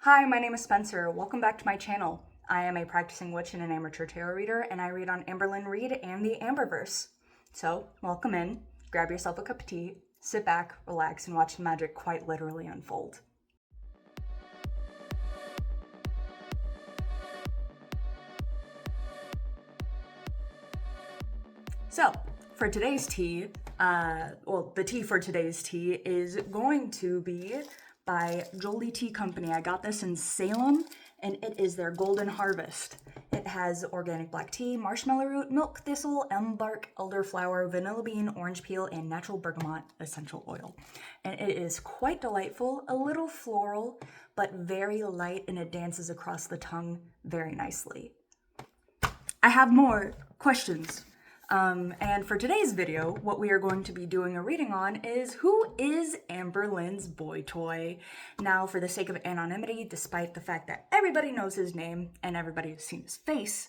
Hi, my name is Spencer. Welcome back to my channel. I am a practicing witch and an amateur tarot reader, and I read on Amberlynn, Reid, and the Amberverse. So, welcome in, grab yourself a cup of tea, sit back, relax, and watch the magic quite literally unfold. So, for today's tea, the tea for today's tea is going to be by Jolie Tea Company. I got this in Salem, and it is their Golden Harvest. It has organic black tea, marshmallow root, milk thistle, elm bark, elderflower, vanilla bean, orange peel, and natural bergamot essential oil. And it is quite delightful, a little floral, but very light, and it dances across the tongue very nicely. I have more questions. And for today's video, what we are going to be doing a reading on is who is Amberlynn's boy toy? Now, for the sake of anonymity, despite the fact that everybody knows his name and everybody has seen his face,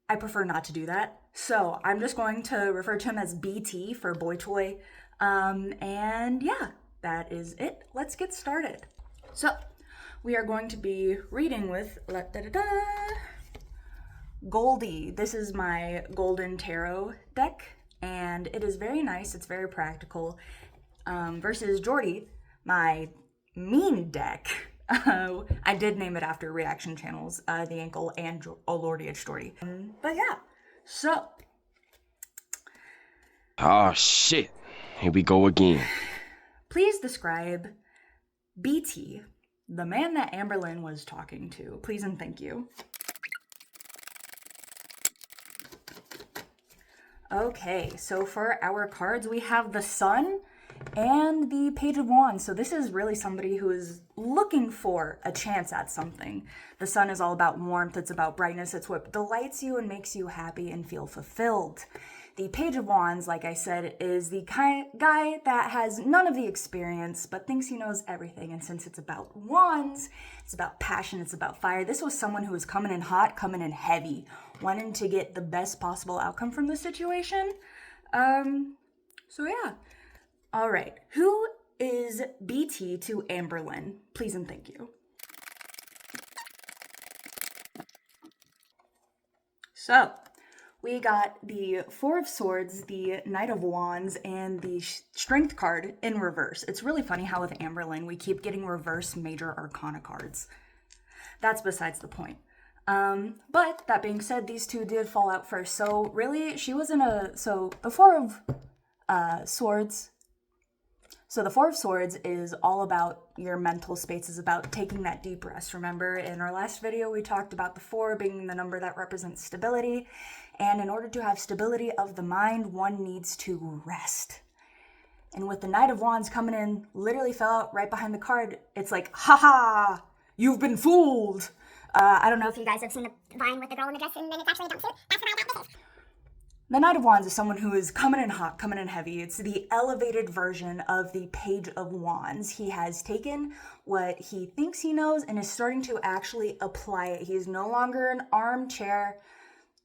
I prefer not to do that. So I'm just going to refer to him as BT for boy toy. And yeah, that is it. Let's get started. So we are going to be reading with Goldie. This is my golden tarot deck, and it is very nice. It's very practical. Versus Jordy, my mean deck. I did name it after reaction channels, The Ankle and Oh Lordy, it's Jordy. But yeah, so. Oh shit, here we go again. Please describe BT, the man that Amberlynn was talking to. Please and thank you. Okay, so for our cards, we have the Sun and the Page of Wands. So this is really somebody who is looking for a chance at something. The Sun is all about warmth, it's about brightness, it's what delights you and makes you happy and feel fulfilled. The Page of Wands, like I said, is the kind of guy that has none of the experience, but thinks he knows everything. And since it's about wands, it's about passion, it's about fire. This was someone who was coming in hot, coming in heavy, wanting to get the best possible outcome from the situation. So yeah. All right. Who is BT to Amberlynn? Please and thank you. So, we got the Four of Swords, the Knight of Wands, and the Strength card in reverse. It's really funny how with Amberlynn, we keep getting reverse major arcana cards. That's besides the point. But that being said, these two did fall out first. So really, she was in so the Four of Swords. So the Four of Swords is all about your mental space, is about taking that deep rest. Remember, in our last video, we talked about the 4 being the number that represents stability. And in order to have stability of the mind, one needs to rest. And with the Knight of Wands coming in, literally fell out right behind the card, it's like, haha, you've been fooled. I don't know if you guys have seen the Vine with the girl in the dress and then it's actually a jumpsuit. That's what this is. The Knight of Wands is someone who is coming in hot, coming in heavy. It's the elevated version of the Page of Wands. He has taken what he thinks he knows and is starting to actually apply it. He's no longer an armchair,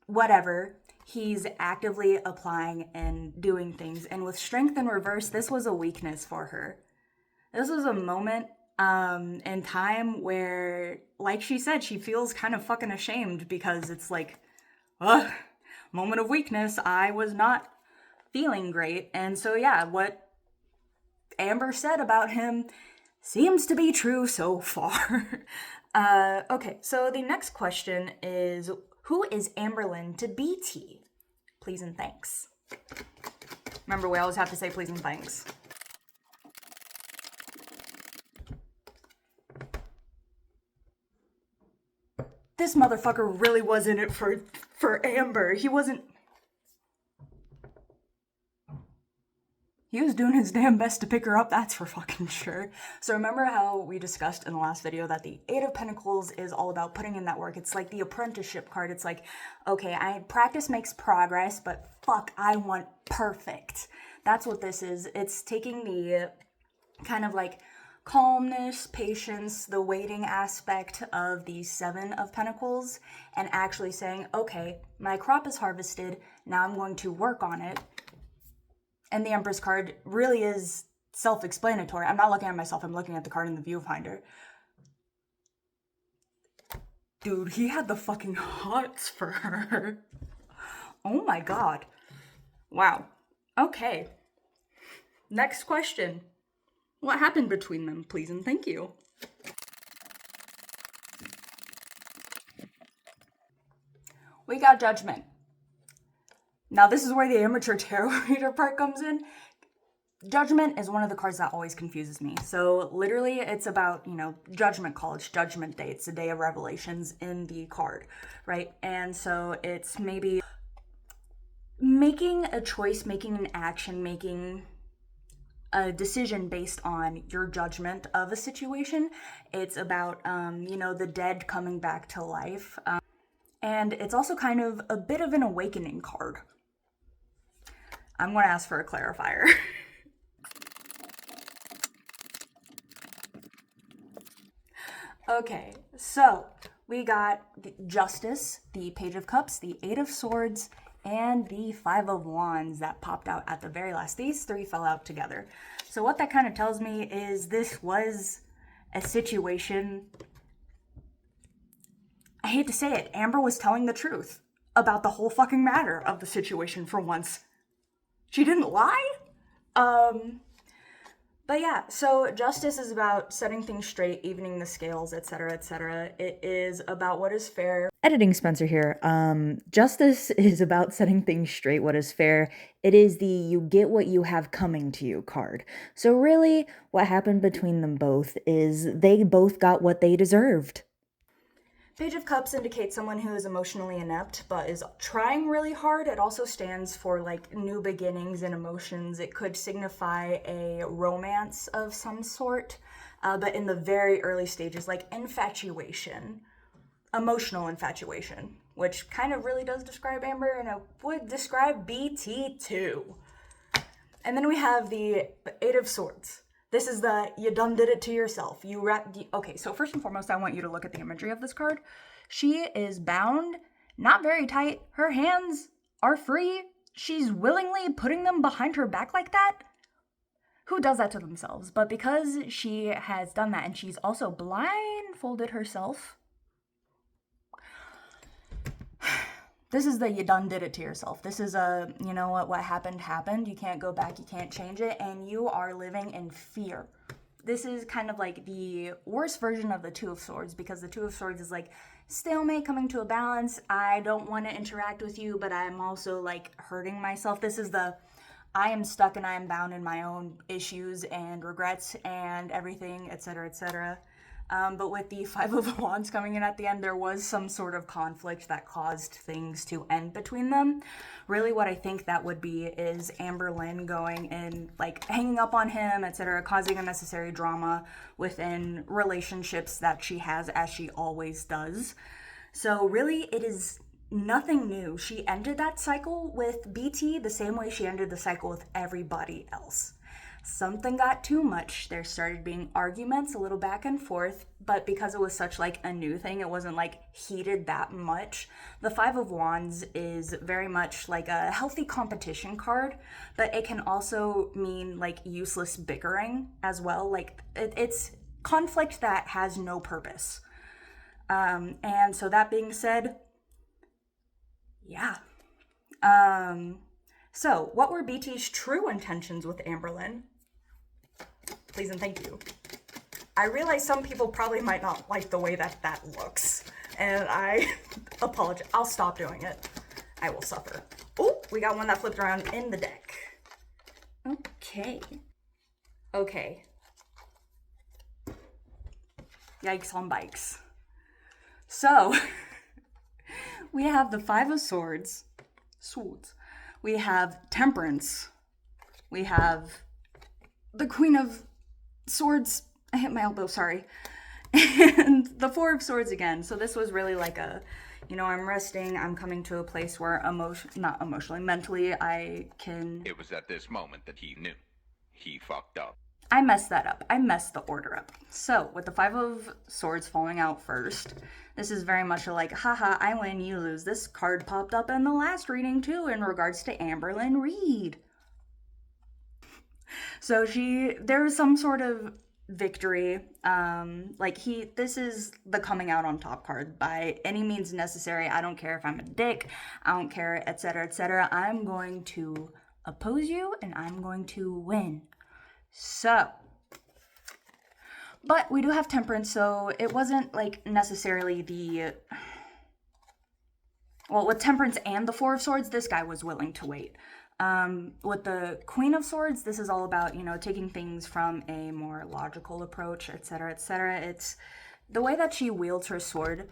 whatever. He's actively applying and doing things. And with Strength in reverse, this was a weakness for her. This was a moment in time where, like she said, she feels kind of fucking ashamed because it's like, ugh. Moment of weakness, I was not feeling great. And so yeah, what Amber said about him seems to be true so far. Okay, so the next question is, who is Amberlynn to BT? Please and thanks. Remember, we always have to say please and thanks. This motherfucker really was in it for Amber. He was doing his damn best to pick her up, that's for fucking sure. So remember how we discussed in the last video that the Eight of Pentacles is all about putting in that work. It's like the apprenticeship card. It's like, okay, practice makes progress, but fuck, I want perfect. That's what this is. It's taking the kind of like calmness, patience, the waiting aspect of the Seven of Pentacles and actually saying, okay, my crop is harvested, now I'm going to work on it. And the Empress card really is self-explanatory. I'm not looking at myself, I'm looking at the card in the viewfinder. Dude, he had the fucking hots for her. Oh my god. Wow. Okay. Next question. What happened between them, please and thank you? We got Judgment. Now this is where the amateur tarot reader part comes in. Judgment is one of the cards that always confuses me. So literally it's about, Judgment College, Judgment Day. It's the day of revelations in the card, right? And so it's maybe making a choice, making an action, making a decision based on your judgment of a situation. It's about, the dead coming back to life. And it's also kind of a bit of an awakening card. I'm going to ask for a clarifier. Okay, so we got the Justice, the Page of Cups, the Eight of Swords, and the Five of Wands that popped out at the very last. These three fell out together. So what that kind of tells me is this was a situation. I hate to say it, Amber was telling the truth about the whole fucking matter of the situation for once. She didn't lie? But yeah, so Justice is about setting things straight, evening the scales, etc., etc. It is about what is fair. Editing Spencer here. Justice is about setting things straight, what is fair. It is the you get what you have coming to you card. So really, what happened between them both is they both got what they deserved. Page of Cups indicates someone who is emotionally inept but is trying really hard. It also stands for like new beginnings and emotions. It could signify a romance of some sort, but in the very early stages, like infatuation, emotional infatuation, which kind of really does describe Amber, and it would describe BT too. And then we have the Eight of Swords. This is the, you done did it to yourself. Okay, so first and foremost, I want you to look at the imagery of this card. She is bound, not very tight. Her hands are free. She's willingly putting them behind her back like that. Who does that to themselves? But because she has done that and she's also blindfolded herself, this is the you done did it to yourself. This is a, you know what happened. You can't go back, you can't change it, and you are living in fear. This is kind of like the worst version of the Two of Swords, because the Two of Swords is like stalemate, coming to a balance. I don't want to interact with you, but I'm also like hurting myself. This is the I am stuck and I am bound in my own issues and regrets and everything, etc., etc. But with the Five of Wands coming in at the end, there was some sort of conflict that caused things to end between them. Really what I think that would be is Amberlynn going and like hanging up on him, etc., causing unnecessary drama within relationships that she has, as she always does. So really it is nothing new. She ended that cycle with BT the same way she ended the cycle with everybody else. Something got too much. There started being arguments, a little back and forth, but because it was such like a new thing, it wasn't like heated that much. The Five of Wands is very much like a healthy competition card, but it can also mean like useless bickering as well. Like it's conflict that has no purpose. And so that being said, yeah. So what were BT's true intentions with Amberlynn? Please and thank you. I realize some people probably might not like the way that looks, and I apologize. I'll stop doing it. I will suffer. Oh, we got one that flipped around in the deck. Okay. Yikes on bikes. So, we have the Five of Swords. We have Temperance. We have the Queen of Swords. I hit my elbow, sorry. And the Four of Swords again. So this was really like a, I'm resting. I'm coming to a place where not emotionally, mentally, I can... It was at this moment that he knew. He fucked up. I messed that up. I messed the order up. So, with the Five of Swords falling out first, this is very much like, haha, I win, you lose. This card popped up in the last reading, too, in regards to Amberlynn Reid. So there was some sort of victory. This is the coming out on top card by any means necessary. I don't care if I'm a dick, I don't care, etc., etc. I'm going to oppose you and I'm going to win. So, but we do have temperance, so it wasn't like necessarily with temperance and the Four of Swords, this guy was willing to wait. With the Queen of Swords, this is all about, taking things from a more logical approach, etc., etc. It's the way that she wields her sword.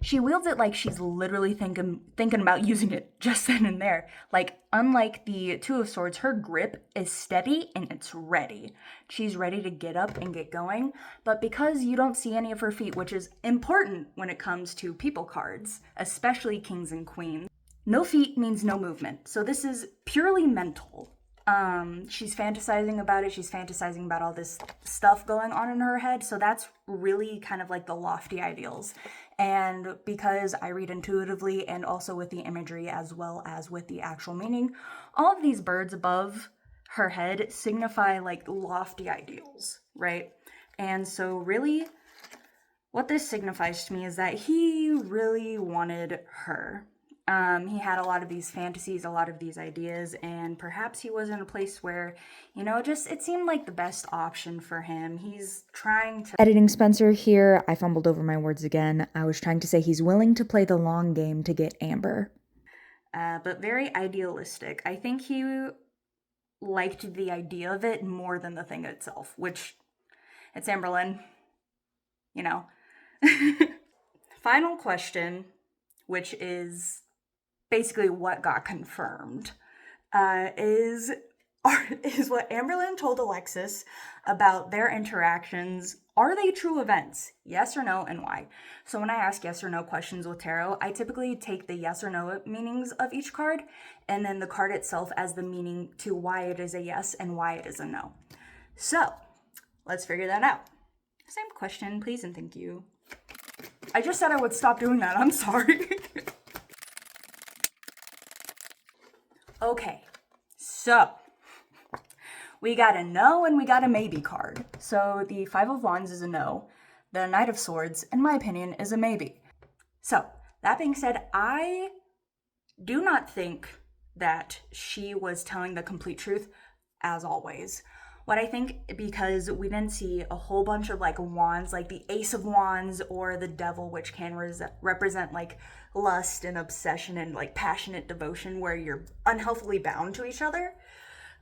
She wields it like she's literally thinking about using it just then and there. Like, unlike the Two of Swords, her grip is steady and it's ready. She's ready to get up and get going. But because you don't see any of her feet, which is important when it comes to people cards, especially kings and queens, no feet means no movement. So this is purely mental. She's fantasizing about it. She's fantasizing about all this stuff going on in her head. So that's really kind of like the lofty ideals. And because I read intuitively and also with the imagery as well as with the actual meaning, all of these birds above her head signify like lofty ideals, right? And so really what this signifies to me is that he really wanted her. He had a lot of these fantasies, a lot of these ideas, and perhaps he was in a place where, it seemed like the best option for him. He's trying to... Editing Spencer here, I fumbled over my words again. I was trying to say he's willing to play the long game to get Amber. But very idealistic. I think he liked the idea of it more than the thing itself, which, it's Amberlynn, Final question, which is basically what got confirmed, is what Amberlynn told Alexis about their interactions. Are they true events? Yes or no, and why? So when I ask yes or no questions with tarot, I typically take the yes or no meanings of each card, and then the card itself as the meaning to why it is a yes and why it is a no. So let's figure that out. Same question, please and thank you. I just said I would stop doing that. I'm sorry. Okay, so we got a no and we got a maybe card. So the Five of Wands is a no. The Knight of Swords, in my opinion, is a maybe. So that being said, I do not think that she was telling the complete truth, as always. What I think, because we didn't see a whole bunch of like wands, like the Ace of Wands or the Devil, which can represent like lust and obsession and like passionate devotion where you're unhealthily bound to each other.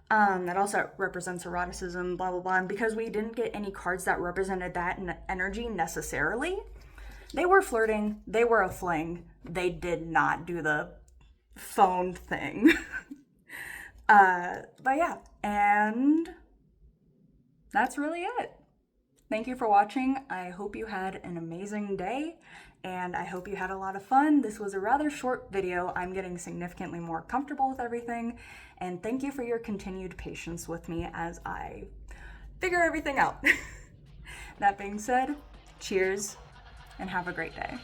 That also represents eroticism, blah, blah, blah. And because we didn't get any cards that represented that energy necessarily, they were flirting, they were a fling, they did not do the phone thing. But yeah, and that's really it. Thank you for watching. I hope you had an amazing day, and I hope you had a lot of fun. This was a rather short video. I'm getting significantly more comfortable with everything, and thank you for your continued patience with me as I figure everything out. That being said, cheers, and have a great day.